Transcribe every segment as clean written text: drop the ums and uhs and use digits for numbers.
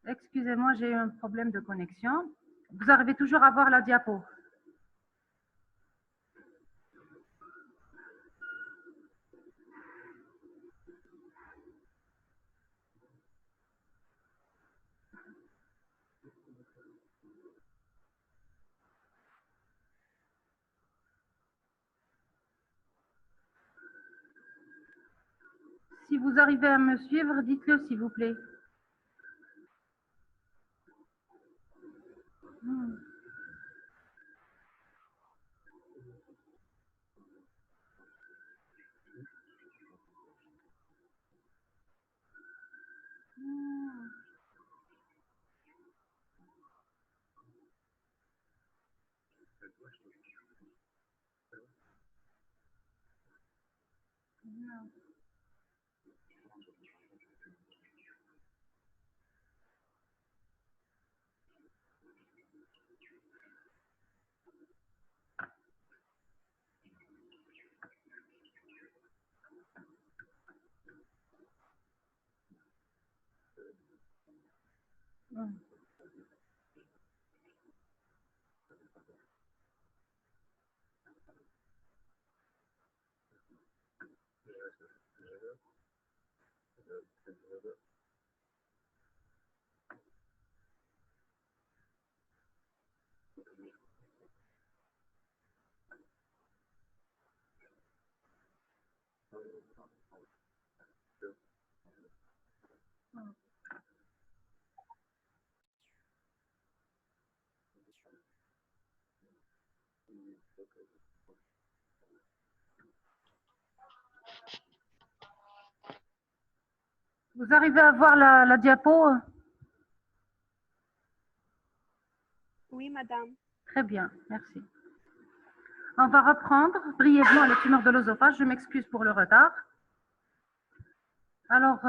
Excusez-moi, j'ai eu un problème de connexion. Vous arrivez toujours à voir la diapo? Si vous arrivez à me suivre, dites-le s'il vous plaît. Vous arrivez à voir la diapo? Oui, madame. Très bien, merci. On va reprendre brièvement les tumeurs de l'œsophage. Je m'excuse pour le retard. Alors,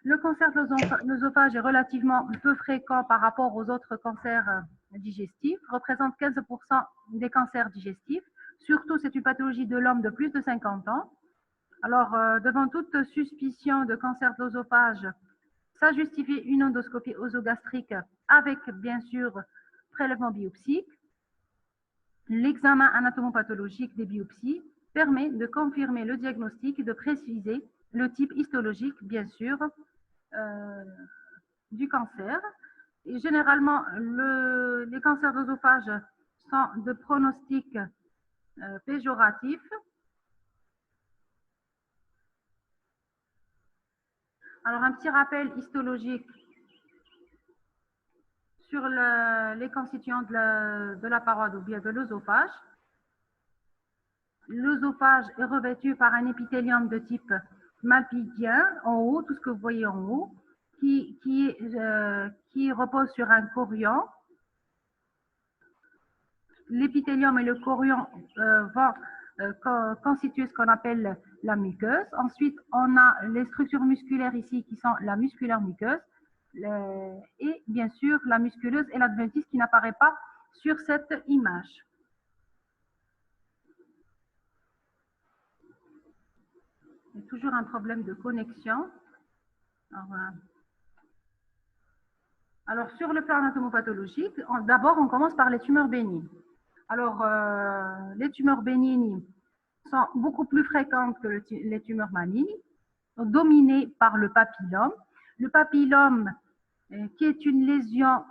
le cancer de l'œsophage est relativement peu fréquent par rapport aux autres cancers digestifs, représente 15% des cancers digestifs. Surtout, c'est une pathologie de l'homme de plus de 50 ans. Alors, devant toute suspicion de cancer de l'œsophage, ça justifie une endoscopie œsogastrique avec, bien sûr, prélèvement biopsique. L'examen anatomopathologique des biopsies permet de confirmer le diagnostic et de préciser le type histologique, bien sûr, du cancer. Et généralement, les cancers d'œsophage sont de pronostic péjoratif. Alors, un petit rappel histologique sur les constituants de la paroi ou bien de l'œsophage. L'œsophage est revêtu par un épithélium de type malpigien en haut, tout ce que vous voyez en haut, qui repose sur un chorion. L'épithélium et le chorion vont constituer ce qu'on appelle la muqueuse. Ensuite, on a les structures musculaires ici qui sont la musculaire muqueuse et bien sûr la musculeuse et l'adventice qui n'apparaît pas sur cette image. Il y a toujours un problème de connexion. Alors, sur le plan anatomopathologique, d'abord, on commence par les tumeurs bénignes. Alors, les tumeurs bénignes sont beaucoup plus fréquentes que les tumeurs malignes, dominées par le papillome. Le papillome, qui est une lésion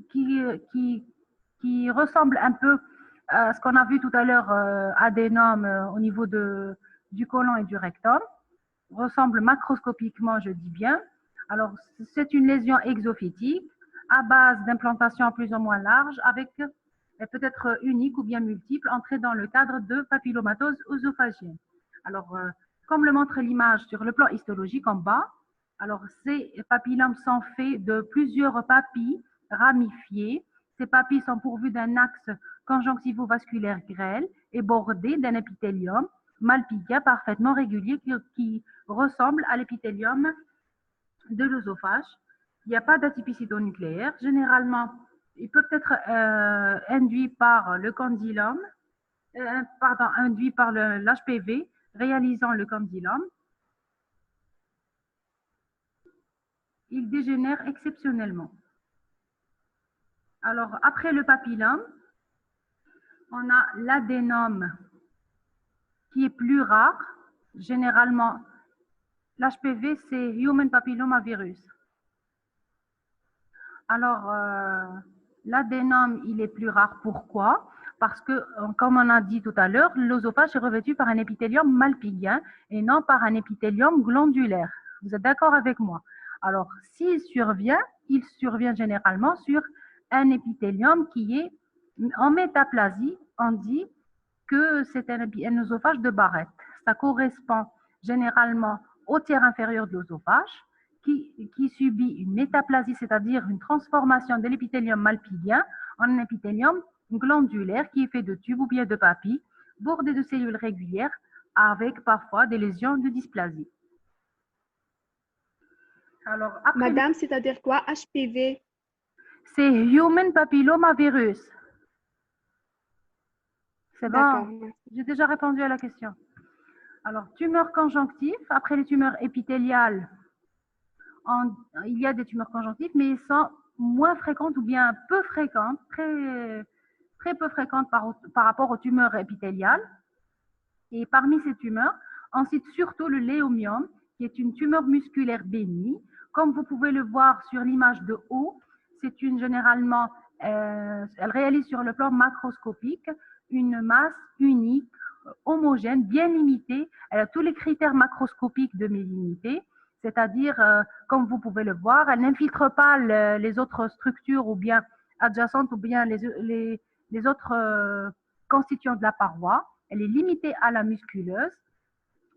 qui ressemble un peu à ce qu'on a vu tout à l'heure, adénome au niveau du côlon et du rectum, ressemble macroscopiquement, je dis bien. Alors, c'est une lésion exophytique à base d'implantation plus ou moins large avec peut-être unique ou bien multiple entrée dans le cadre de papillomatose œsophagienne. Alors, comme le montre l'image sur le plan histologique en bas, alors ces papillomes sont faits de plusieurs papilles ramifiées. Ces papilles sont pourvues d'un axe conjonctivo-vasculaire grêle et bordées d'un épithélium malpighiens parfaitement réguliers qui ressemblent à l'épithélium de l'œsophage. Il n'y a pas d'atypicité nucléaire. Généralement, ils peuvent être induits par le condylome, induits par l'HPV réalisant le condylome. Ils dégénèrent exceptionnellement. Alors, après le papillome, on a l'adénome qui est plus rare. Généralement, l'HPV, c'est Human Papillomavirus. Alors, l'adénome, il est plus rare. Pourquoi? Parce que, comme on a dit tout à l'heure, l'œsophage est revêtu par un épithélium malpighien et non par un épithélium glandulaire. Vous êtes d'accord avec moi? Alors, s'il survient, il survient généralement sur un épithélium qui est en métaplasie. On dit que c'est un œsophage de Barrett. Ça correspond généralement au tiers inférieur de l'œsophage qui subit une métaplasie, c'est-à-dire une transformation de l'épithélium malpighien en un épithélium glandulaire qui est fait de tubes ou bien de papilles bordés de cellules régulières avec parfois des lésions de dysplasie. Alors, après, Madame, c'est-à-dire quoi HPV? C'est Human Papillomavirus. C'est bon? J'ai déjà répondu à la question. Alors, tumeurs conjonctives, après les tumeurs épithéliales, il y a des tumeurs conjonctives, mais elles sont moins fréquentes ou bien peu fréquentes, très peu fréquentes par rapport aux tumeurs épithéliales. Et parmi ces tumeurs, on cite surtout le léomiome, qui est une tumeur musculaire bénigne. Comme vous pouvez le voir sur l'image de haut, c'est généralement, elle réalise sur le plan macroscopique une masse unique, homogène, bien limitée. Elle a tous les critères macroscopiques de mélignité. C'est-à-dire, comme vous pouvez le voir, elle n'infiltre pas les autres structures ou bien adjacentes ou bien les autres constituants de la paroi. Elle est limitée à la musculeuse.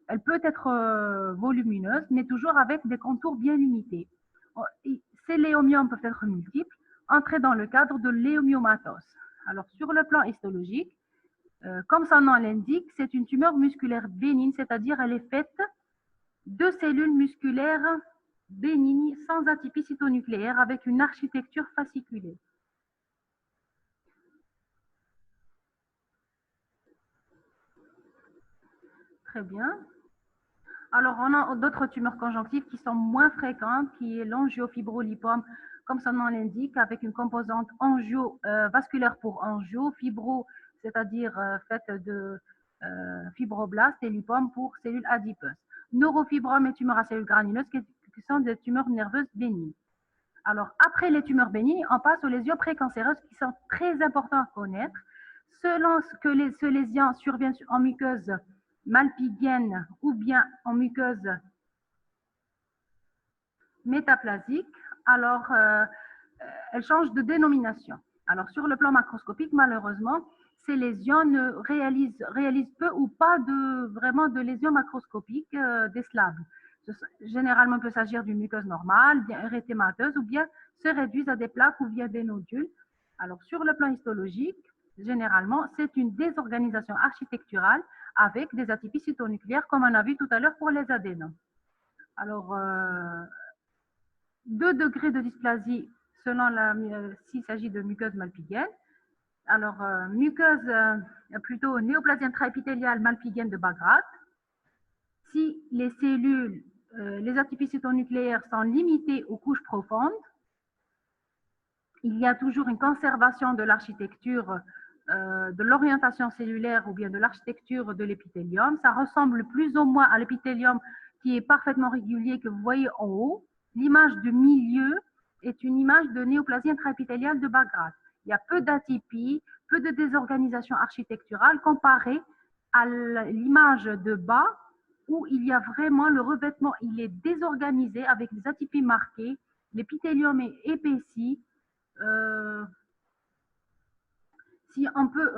Elle peut être volumineuse, mais toujours avec des contours bien limités. Ces léomyomes peuvent être multiples, entrer dans le cadre de léomyomatose. Alors, sur le plan histologique, comme son nom l'indique, c'est une tumeur musculaire bénigne, c'est-à-dire elle est faite de cellules musculaires bénignes sans atypie cytonucléaire avec une architecture fasciculée. Très bien. Alors, on a d'autres tumeurs conjonctives qui sont moins fréquentes, qui est l'angiofibrolipome, comme son nom l'indique, avec une composante vasculaire pour angio, fibro, c'est-à-dire faite de fibroblastes, et lipome pour cellules adipeuses. Neurofibrome et tumeurs à cellules granuleuses qui sont des tumeurs nerveuses bénignes. Alors, après les tumeurs bénignes, on passe aux lésions précancéreuses qui sont très importantes à connaître. Selon que ces lésions surviennent en muqueuse malpighienne ou bien en muqueuse métaplasique, alors elles changent de dénomination. Alors, sur le plan macroscopique, malheureusement, ces lésions ne réalisent peu ou pas vraiment de lésions macroscopiques des slabs. Généralement, il peut s'agir d'une muqueuse normale, bien érythémateuse, ou bien se réduisent à des plaques ou bien des nodules. Alors, sur le plan histologique, généralement, c'est une désorganisation architecturale avec des atypies cytonucléaires, comme on a vu tout à l'heure pour les adénomes. Alors, 2 degrés de dysplasie selon s'il s'agit de muqueuse malpighienne. Alors, muqueuse plutôt néoplasie intraépithéliale malpighienne de bas grade. Si les cellules, les atypies cytonucléaires sont limitées aux couches profondes, il y a toujours une conservation de l'architecture, de l'orientation cellulaire ou bien de l'architecture de l'épithélium. Ça ressemble plus ou moins à l'épithélium qui est parfaitement régulier que vous voyez en haut. L'image de milieu est une image de néoplasie intraépithéliale de bas grade. Il y a peu d'atypie, peu de désorganisation architecturale comparée à l'image de bas où il y a vraiment le revêtement, il est désorganisé avec des atypies marquées, l'épithélium est épaissi. Si on peut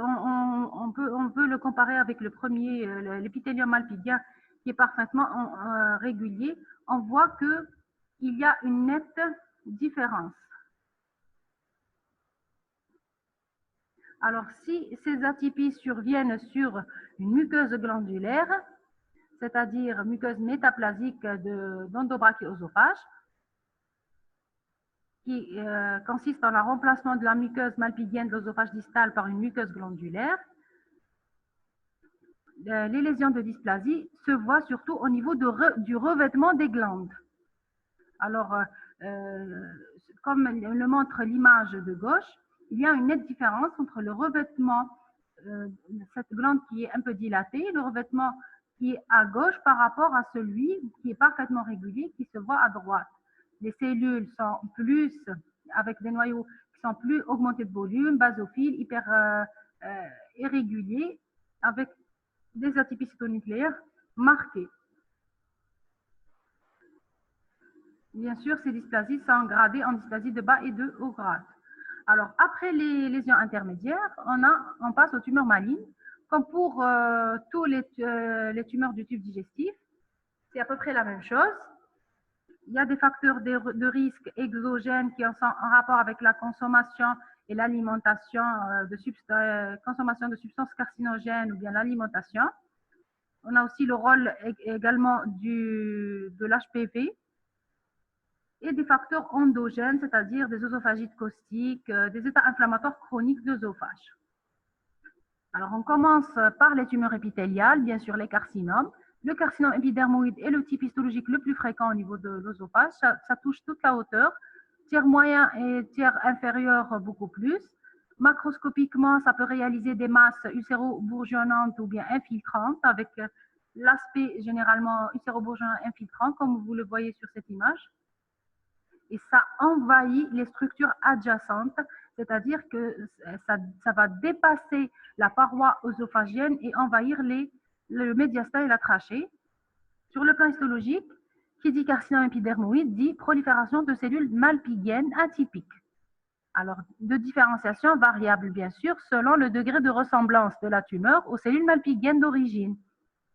le comparer avec le premier, l'épithélium malpighien, qui est parfaitement régulier, on voit qu'il y a une nette différence. Alors, si ces atypies surviennent sur une muqueuse glandulaire, c'est-à-dire muqueuse métaplasique d'endobrachiosophage, qui consiste en le remplacement de la muqueuse malpighienne de l'œsophage distal par une muqueuse glandulaire, les lésions de dysplasie se voient surtout au niveau du revêtement des glandes. Alors, comme le montre l'image de gauche, il y a une nette différence entre le revêtement de cette glande qui est un peu dilatée, le revêtement qui est à gauche par rapport à celui qui est parfaitement régulier, qui se voit à droite. Les cellules sont plus, avec des noyaux qui sont plus augmentés de volume, basophiles, hyper irréguliers, avec des atypies cytonucléaires marquées. Bien sûr, ces dysplasies sont gradées en dysplasie de bas et de haut grade. Alors, après les lésions intermédiaires, on passe aux tumeurs malignes. Comme pour tous les tumeurs du tube digestif, c'est à peu près la même chose. Il y a des facteurs de risque exogènes qui sont en rapport avec la consommation et l'alimentation consommation de substances carcinogènes ou bien l'alimentation. On a aussi le rôle également de l'HPV et des facteurs endogènes, c'est-à-dire des œsophagites caustiques, des états inflammatoires chroniques de l'œsophage. Alors, on commence par les tumeurs épithéliales, bien sûr les carcinomes. Le carcinome épidermoïde est le type histologique le plus fréquent au niveau de l'œsophage. Ça touche toute la hauteur, tiers moyen et tiers inférieur beaucoup plus. Macroscopiquement, ça peut réaliser des masses uséro-bourgeonnantes ou bien infiltrantes avec l'aspect généralement uséro-bourgeonnant infiltrant, comme vous le voyez sur cette image. Et ça envahit les structures adjacentes, c'est-à-dire que ça va dépasser la paroi œsophagienne et envahir le médiastin et la trachée. Sur le plan histologique, qui dit carcinome épidermoïde dit prolifération de cellules malpighiennes atypiques. Alors, de différenciation variable, bien sûr, selon le degré de ressemblance de la tumeur aux cellules malpighiennes d'origine.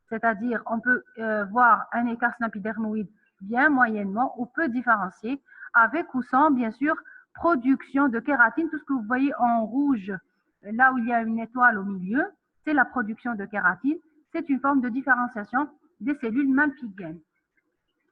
C'est-à-dire, on peut voir un carcinome épidermoïde bien moyennement ou peu différencié, avec ou sans, bien sûr, production de kératine. Tout ce que vous voyez en rouge, là où il y a une étoile au milieu, c'est la production de kératine. C'est une forme de différenciation des cellules malpighiennes.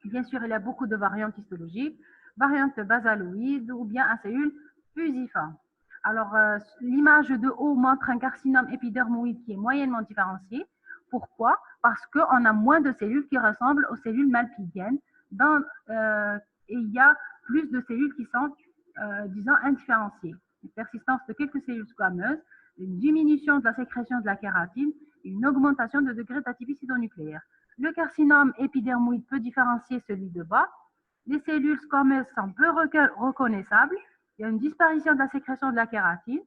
Bien sûr, il y a beaucoup de variantes histologiques, variantes basaloïdes ou bien à cellules fusiformes. Alors, l'image de haut montre un carcinome épidermoïde qui est moyennement différencié. Pourquoi? Parce qu'on a moins de cellules qui ressemblent aux cellules malpighiennes et il y a plus de cellules qui sont, disons, indifférenciées. Une persistance de quelques cellules squameuses, une diminution de la sécrétion de la kératine et une augmentation de degré d'atypie cytonucléaire. Le carcinome épidermoïde peut différencier celui de bas. Les cellules squameuses sont peu reconnaissables. Il y a une disparition de la sécrétion de la kératine,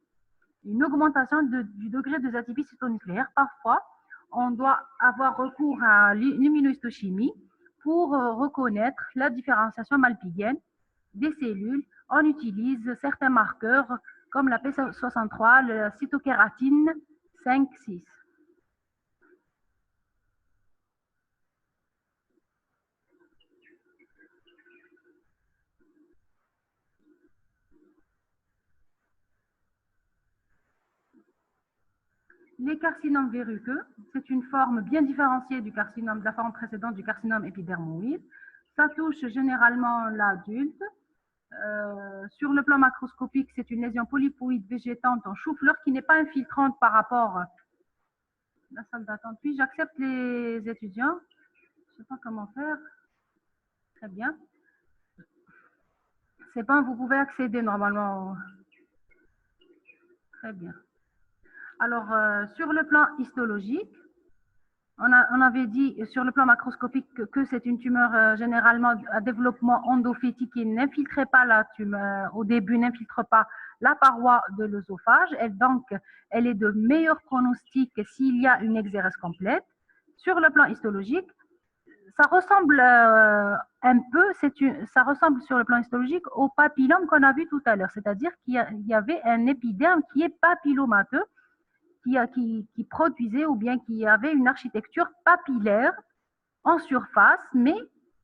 une augmentation du degré de atypie cytonucléaire. Parfois, on doit avoir recours à l'immunohistochimie pour reconnaître la différenciation malpighienne des cellules. On utilise certains marqueurs comme la P63, la cytokératine 5-6. Les carcinomes verruqueux, c'est une forme bien différenciée de la forme précédente du carcinome épidermoïde. Ça touche généralement l'adulte. Sur le plan macroscopique, c'est une lésion polypoïde végétante en chou-fleur qui n'est pas infiltrante par rapport à la salle d'attente. Puis j'accepte les étudiants. Je ne sais pas comment faire. Très bien. C'est bon, vous pouvez accéder normalement. Très bien. Alors, sur le plan histologique, on avait dit sur le plan macroscopique que c'est une tumeur généralement à développement endophytique qui n'infiltrait pas la tumeur, au début n'infiltre pas la paroi de l'œsophage. Donc, elle est de meilleur pronostic s'il y a une exérèse complète. Sur le plan histologique, ça ressemble un peu, ça ressemble sur le plan histologique au papillome qu'on a vu tout à l'heure, c'est-à-dire qu'il y avait un épiderme qui est papillomateux, qui produisait ou bien qui avait une architecture papillaire en surface, mais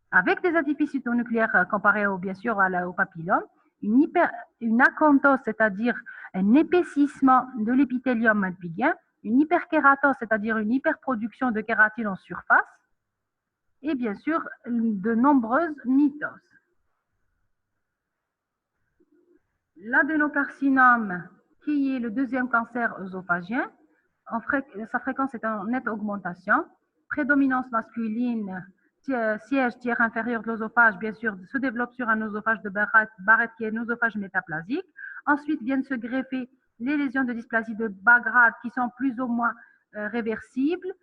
avec des atypies cytonucléaires comparées bien sûr au papillome, une acanthose, c'est-à-dire un épaississement de l'épithélium malpigien, une hyperkératose, c'est-à-dire une hyperproduction de kératine en surface, et bien sûr de nombreuses mitoses. L'adénocarcinome, qui est le deuxième cancer œsophagien, sa fréquence est en nette augmentation. Prédominance masculine, siège tiers inférieur de l'œsophage, bien sûr, se développe sur un œsophage de Barrett qui est un œsophage métaplasique. Ensuite viennent se greffer les lésions de dysplasie de bas grade qui sont plus ou moins réversibles.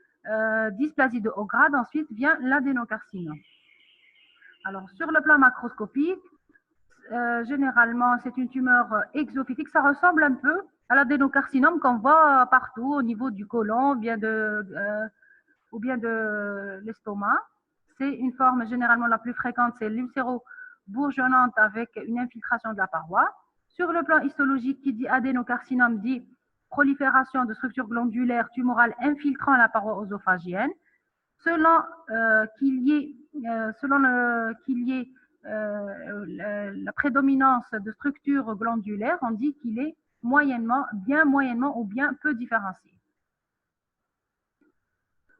Dysplasie de haut grade, ensuite vient l'adénocarcinome. Alors, sur le plan macroscopique, généralement, c'est une tumeur exophytique. Ça ressemble un peu à l'adénocarcinome qu'on voit partout au niveau du côlon ou bien de l'estomac. C'est une forme généralement la plus fréquente, c'est l'ulcéro-bourgeonnante avec une infiltration de la paroi. Sur le plan histologique, qui dit adénocarcinome dit prolifération de structures glandulaires tumorales infiltrant la paroi œsophagienne. Selon qu'il y ait la prédominance de structures glandulaires, on dit qu'il est moyennement ou bien peu différencié.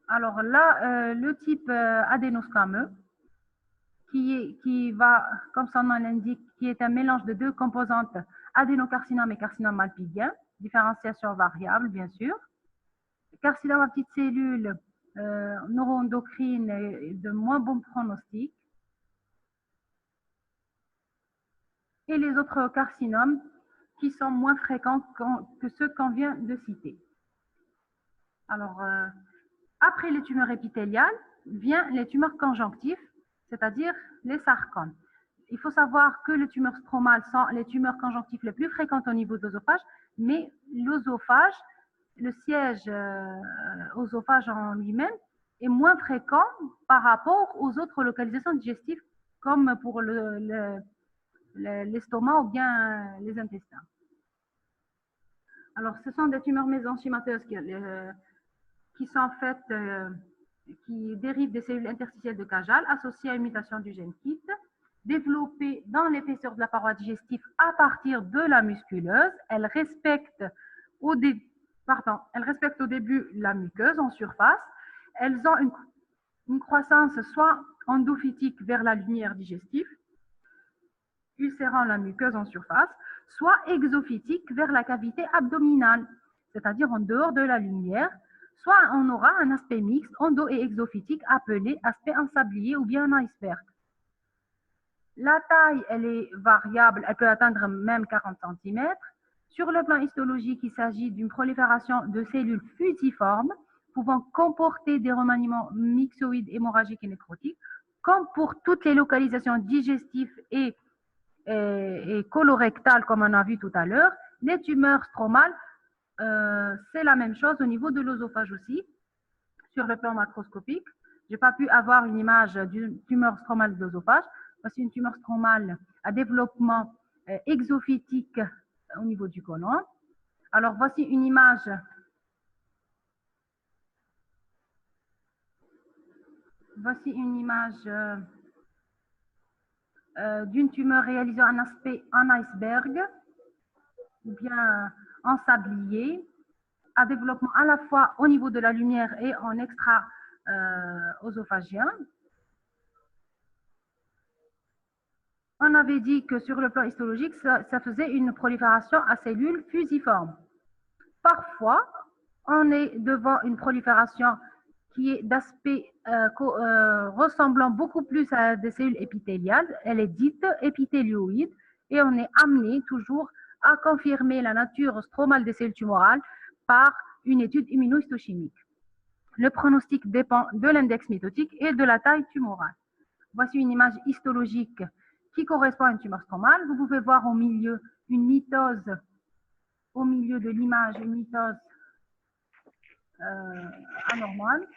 Alors là, le type adénosquameux, qui va, comme son nom l'indique, qui est un mélange de deux composantes, adénocarcinome et carcinome malpigien, différenciation variable, bien sûr. Carcinome à petites cellules, neuroendocrine de moins bon pronostic. Et les autres carcinomes qui sont moins fréquents que ceux qu'on vient de citer. Alors, après les tumeurs épithéliales, viennent les tumeurs conjonctives, c'est-à-dire les sarcomes. Il faut savoir que les tumeurs stromales sont les tumeurs conjonctives les plus fréquentes au niveau de l'œsophage, mais l'œsophage, le siège œsophage en lui-même, est moins fréquent par rapport aux autres localisations digestives, comme pour l'estomac ou bien les intestins. Alors, ce sont des tumeurs mésenchymateuses qui sont faites, qui dérivent des cellules interstitielles de Cajal associées à une mutation du gène KIT, développées dans l'épaisseur de la paroi digestive à partir de la musculeuse. Elles respectent au début la muqueuse en surface. Elles ont une croissance soit endophytique vers la lumière digestive, ulcérant la muqueuse en surface, soit exophytique vers la cavité abdominale, c'est-à-dire en dehors de la lumière, soit on aura un aspect mixte, endo- et exophytique, appelé aspect ensablier ou bien un iceberg. La taille, elle est variable, elle peut atteindre même 40 cm. Sur le plan histologique, il s'agit d'une prolifération de cellules fusiformes pouvant comporter des remaniements myxoïdes, hémorragiques et nécrotiques, comme pour toutes les localisations digestives et colorectales, comme on a vu tout à l'heure. Les tumeurs stromales, c'est la même chose au niveau de l'œsophage aussi, sur le plan macroscopique. Je n'ai pas pu avoir une image d'une tumeur stromale de l'œsophage. Voici une tumeur stromale à développement exophytique au niveau du côlon. Alors, voici une image d'une tumeur réalisant un aspect en iceberg ou bien en sablier, à développement à la fois au niveau de la lumière et en extra-œsophagien. On avait dit que sur le plan histologique, ça faisait une prolifération à cellules fusiformes. Parfois, on est devant une prolifération qui est d'aspect ressemblant beaucoup plus à des cellules épithéliales. Elle est dite épithélioïde et on est amené toujours à confirmer la nature stromale des cellules tumorales par une étude immunohistochimique. Le pronostic dépend de l'index mitotique et de la taille tumorale. Voici une image histologique qui correspond à une tumeur stromale. Vous pouvez voir au milieu une mitose, au milieu de l'image, une mitose anormale.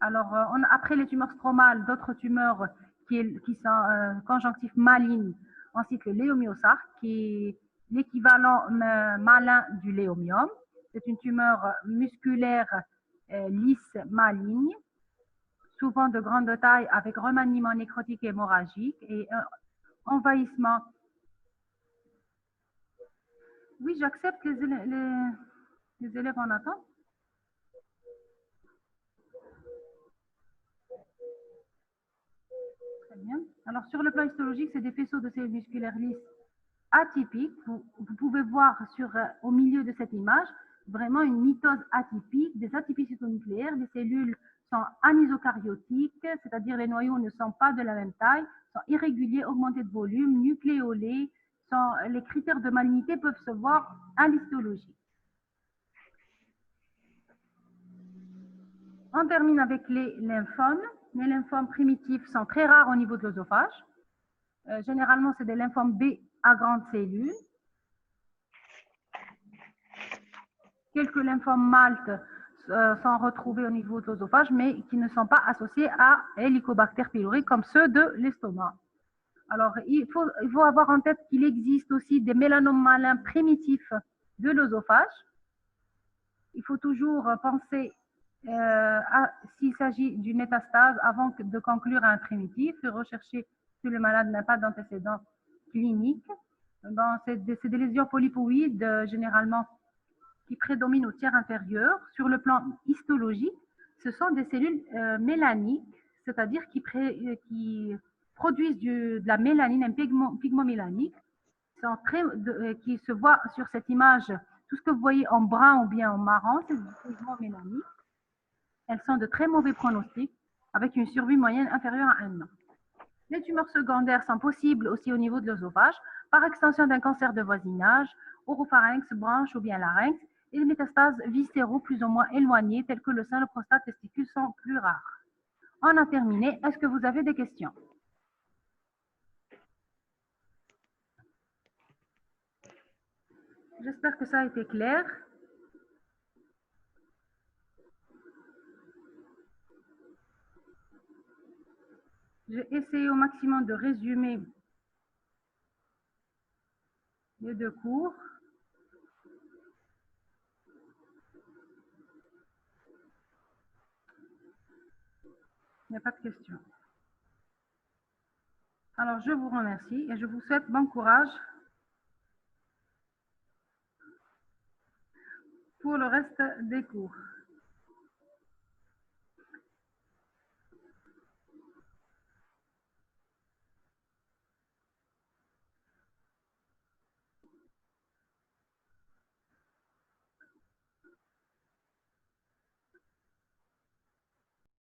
Alors, après les tumeurs stromales, d'autres tumeurs qui sont conjonctives malignes, on cite le léomyosarque, qui est l'équivalent malin du léomiome. C'est une tumeur musculaire lisse maligne, souvent de grande taille avec remaniement nécrotique et hémorragique et envahissement Oui, j'accepte les élèves en attente. Très bien. Alors, sur le plan histologique, c'est des faisceaux de cellules musculaires lisses atypiques. Vous pouvez voir au milieu de cette image vraiment une mitose atypique, des atypicités nucléaires. Les cellules sont anisokaryotiques, c'est-à-dire les noyaux ne sont pas de la même taille, sont irréguliers, augmentés de volume, nucléolés. Les critères de malignité peuvent se voir à l'histologie. On termine avec les lymphomes. Les lymphomes primitifs sont très rares au niveau de l'œsophage. Généralement, c'est des lymphomes B à grandes cellules. Quelques lymphomes MALT sont retrouvés au niveau de l'œsophage, mais qui ne sont pas associés à Helicobacter pylori comme ceux de l'estomac. Alors, il faut avoir en tête qu'il existe aussi des mélanomes malins primitifs de l'œsophage. Il faut toujours penser s'il s'agit d'une métastase avant de conclure à un primitif et rechercher si le malade n'a pas d'antécédents cliniques. C'est des lésions polypoïdes généralement qui prédominent au tiers inférieur. Sur le plan histologique, ce sont des cellules mélaniques, c'est-à-dire qui produisent de la mélanine, un pigment mélanique, qui se voit sur cette image. Tout ce que vous voyez en brun ou bien en marron, c'est du pigment mélanique. Elles sont de très mauvais pronostics, avec une survie moyenne inférieure à 1 an. Les tumeurs secondaires sont possibles aussi au niveau de l'œsophage, par extension d'un cancer de voisinage, oropharynx, branche ou bien larynx, et les métastases viscéraux plus ou moins éloignés, tels que le sein, le prostate, testicules, sont plus rares. On a terminé. Est-ce que vous avez des questions? J'espère que ça a été clair. J'ai essayé au maximum de résumer les deux cours. Il n'y a pas de questions. Alors, je vous remercie et je vous souhaite bon courage pour le reste des cours.